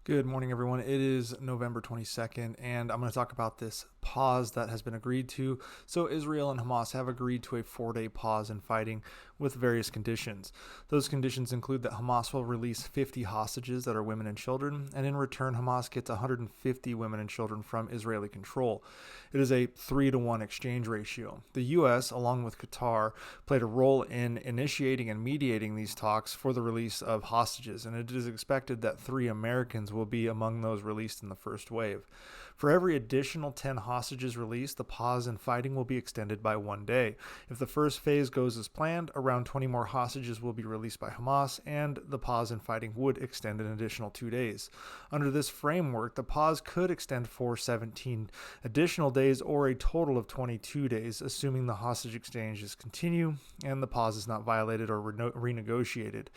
Good morning, everyone. It is November 22nd, and I'm going to talk about this pause that has been agreed to. So, Israel and Hamas have agreed to a 4-day pause in fighting with various conditions. Those conditions include that Hamas will release 50 hostages that are women and children, and in return, Hamas gets 150 women and children from Israeli control. It is a 3-to-1 exchange ratio. The U.S., along with Qatar, played a role in initiating and mediating these talks for the release of hostages, and it is expected that 3 Americans will be among those released in the first wave. For every additional 10 hostages released, the pause in fighting will be extended by 1 day. If the first phase goes as planned, around 20 more hostages will be released by Hamas, and the pause in fighting would extend an additional 2 days. Under this framework, the pause could extend for 17 additional days or a total of 22 days, assuming the hostage exchanges continue and the pause is not violated or renegotiated.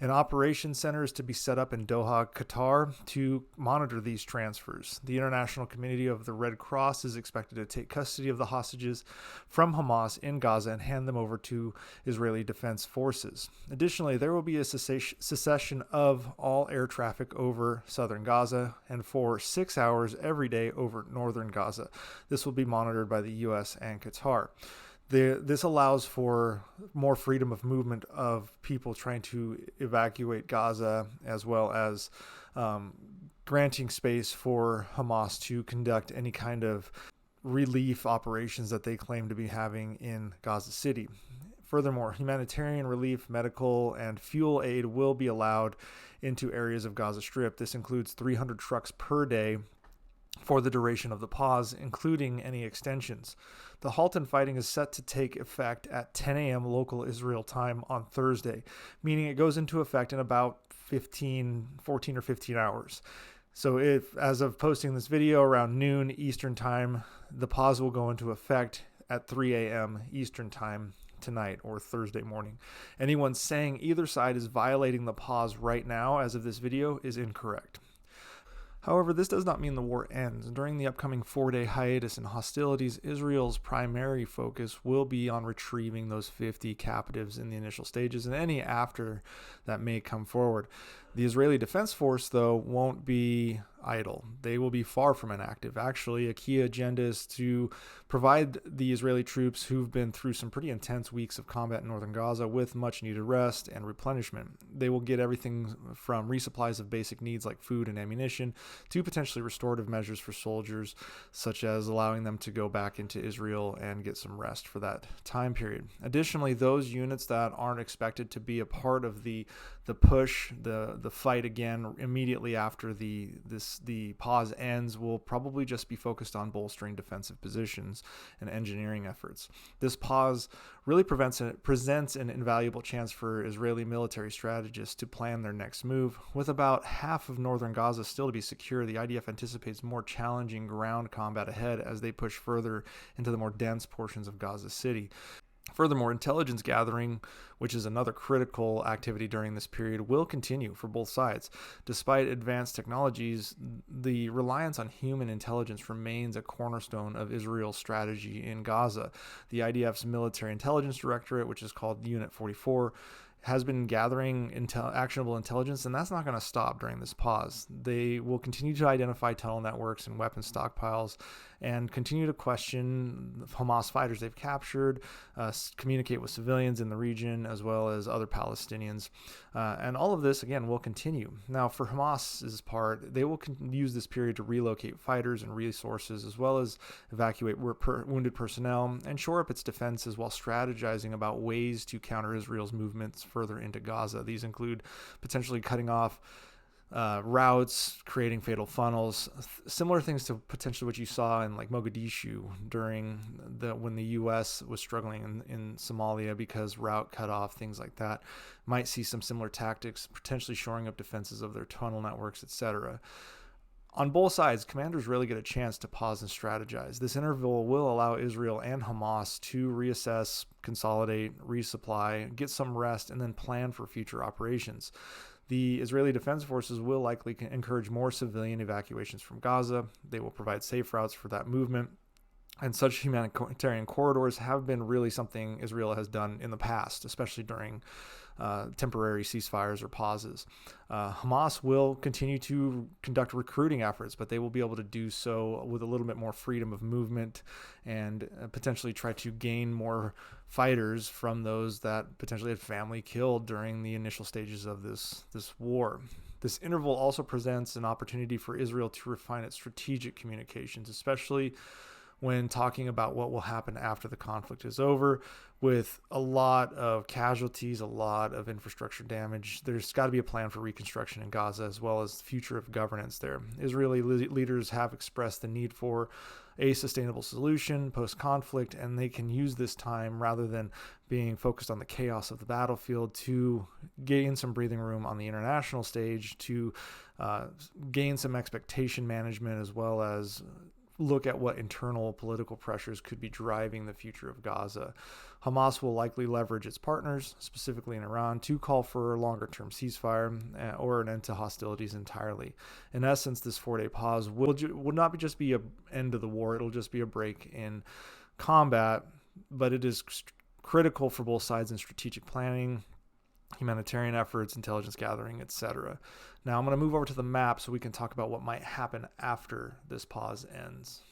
An operations center is to be set up in Doha, Qatar, to monitor these transfers. The International Committee of the Red Cross is expected to take custody of the hostages from Hamas in Gaza and hand them over to Israeli Defense Forces. Additionally, there will be a cessation of all air traffic over southern Gaza and for 6 hours every day over northern Gaza. This will be monitored by the U.S. and Qatar. This allows for more freedom of movement of people trying to evacuate Gaza, as well as granting space for Hamas to conduct any kind of relief operations that they claim to be having in Gaza City. Furthermore, humanitarian relief, medical, and fuel aid will be allowed into areas of Gaza Strip. This includes 300 trucks per day for the duration of the pause, including any extensions. The halt in fighting is set to take effect at 10 a.m. local Israel time on Thursday, meaning it goes into effect in about 14 or 15 hours. So if, as of posting this video, around noon Eastern time, the pause will go into effect at 3 a.m. Eastern time tonight or Thursday morning. Anyone saying either side is violating the pause right now, as of this video, is incorrect. However, this does not mean the war ends. During the upcoming 4-day hiatus in hostilities, Israel's primary focus will be on retrieving those 50 captives in the initial stages and any after that may come forward. The Israeli Defense Force, though, won't be idle. They will be far from inactive. Actually, a key agenda is to provide the Israeli troops who've been through some pretty intense weeks of combat in northern Gaza with much needed rest and replenishment. They will get everything from resupplies of basic needs like food and ammunition to potentially restorative measures for soldiers, such as allowing them to go back into Israel and get some rest for that time period. Additionally, those units that aren't expected to be a part of the push, the fight again immediately after the pause ends, will probably just be focused on bolstering defensive positions and engineering efforts. This pause really presents an invaluable chance for Israeli military strategists to plan their next move. With about half of northern Gaza still to be secure, the IDF anticipates more challenging ground combat ahead as they push further into the more dense portions of Gaza City. Furthermore, intelligence gathering, which is another critical activity during this period, will continue for both sides. Despite advanced technologies, the reliance on human intelligence remains a cornerstone of Israel's strategy in Gaza. The IDF's military intelligence directorate, which is called Unit 44, has been gathering actionable intelligence, and that's not going to stop during this pause. They will continue to identify tunnel networks and weapon stockpiles and continue to question Hamas fighters they've captured, communicate with civilians in the region as well as other Palestinians. And all of this, again, will continue. Now, for Hamas's part, they will use this period to relocate fighters and resources as well as evacuate wounded personnel and shore up its defenses while strategizing about ways to counter Israel's movements further into Gaza. These include potentially cutting off routes, creating fatal funnels, similar things to potentially what you saw in like Mogadishu during when the U.S. was struggling in Somalia because route cut off, things like that. Might see some similar tactics, potentially shoring up defenses of their tunnel networks, etc. On both sides, commanders really get a chance to pause and strategize. This interval will allow Israel and Hamas to reassess, consolidate, resupply, get some rest, and then plan for future operations. The Israeli Defense Forces will likely encourage more civilian evacuations from Gaza. They will provide safe routes for that movement. And such humanitarian corridors have been really something Israel has done in the past, especially during temporary ceasefires or pauses. Hamas will continue to conduct recruiting efforts, but they will be able to do so with a little bit more freedom of movement and potentially try to gain more fighters from those that potentially had family killed during the initial stages of this war. This interval also presents an opportunity for Israel to refine its strategic communications, especially when talking about what will happen after the conflict is over. With a lot of casualties, a lot of infrastructure damage, there's got to be a plan for reconstruction in Gaza, as well as the future of governance there. Israeli leaders have expressed the need for a sustainable solution post-conflict, and they can use this time, rather than being focused on the chaos of the battlefield, to gain some breathing room on the international stage, to gain some expectation management, as well as look at what internal political pressures could be driving the future of Gaza. Hamas will likely leverage its partners, specifically in Iran, to call for a longer-term ceasefire or an end to hostilities entirely. In essence, this 4-day pause will not just be an end of the war. It'll just be a break in combat, but it is critical for both sides in strategic planning, humanitarian efforts, intelligence gathering, etc. Now I'm going to move over to the map so we can talk about what might happen after this pause ends.